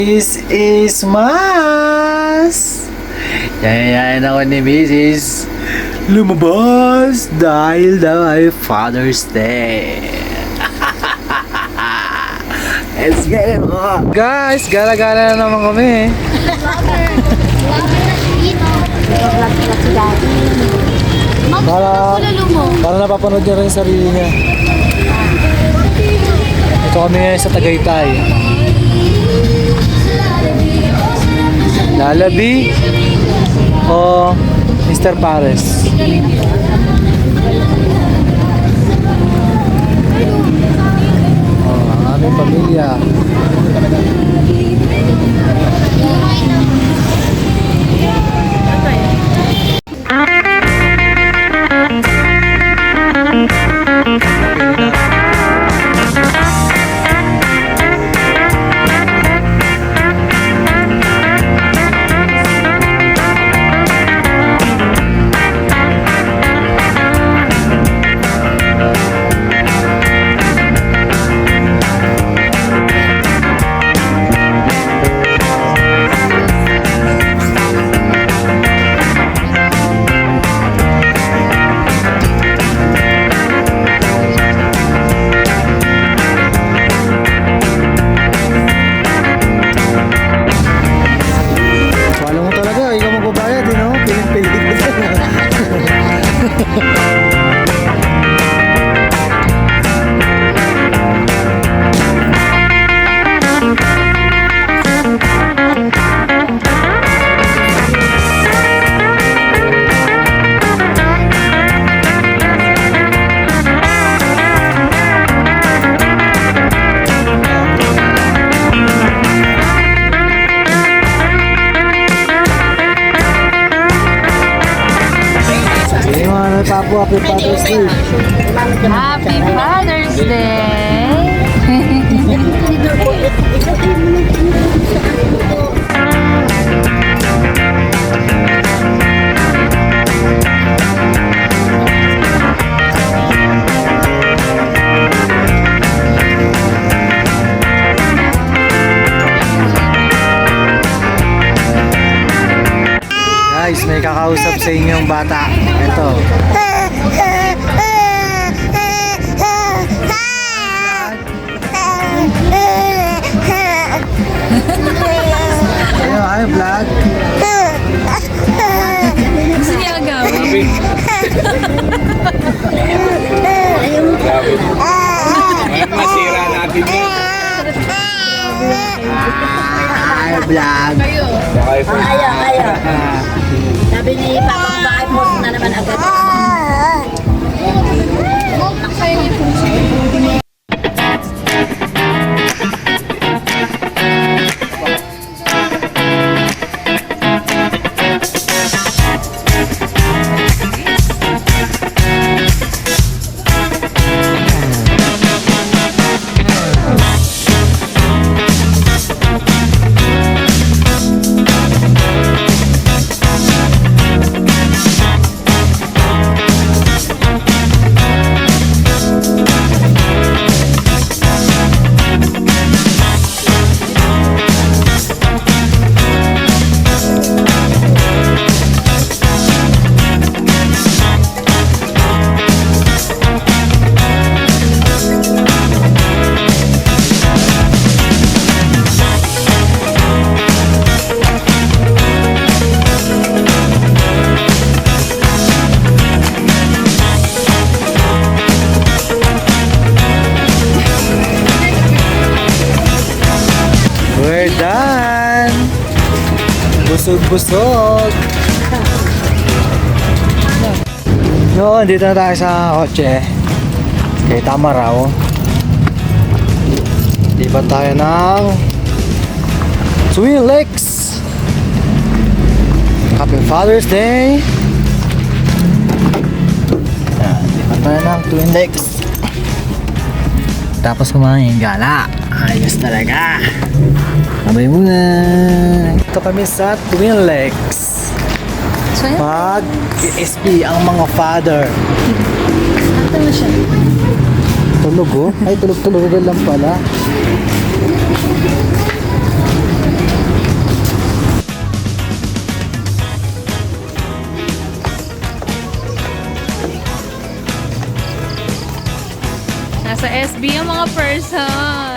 This is Mas! Yayayain ako ni Mrs. Lumabas dahil daw ay Father's Day. Let's get it! Guys, gala-gala na naman kami. Para napapanood niya rin yung sarili niya. Ito kami ngayon sa Tagaytay. Lalabi o Mr. Pares? Ang aming pamilya. Papo, happy Father's Day. Happy Father's Day. Guys, may kakausap sa inyong bata. Ito. Ay, vlog. Gusto niya agawin. Masira natin yun. Ay, vlog. Ayaw. Sabi ni Papa, baka post na naman agad. We're done! Busog-busog! Noon, dito na tayo sa kotse. Kay Tamaraw. Lipat tayo ng Twin Lakes! Happy Father's Day! Yan, lipat tayo ng Twin Lakes. Tapos kumain gala. Ayos talaga. Abay muna. Ito kami sa Twin Lakes. Mag-ESP ang mga father. Ito mo siya. Tulog oh. Ay, tulog-tulog lang pala. Yes, be ang mga person.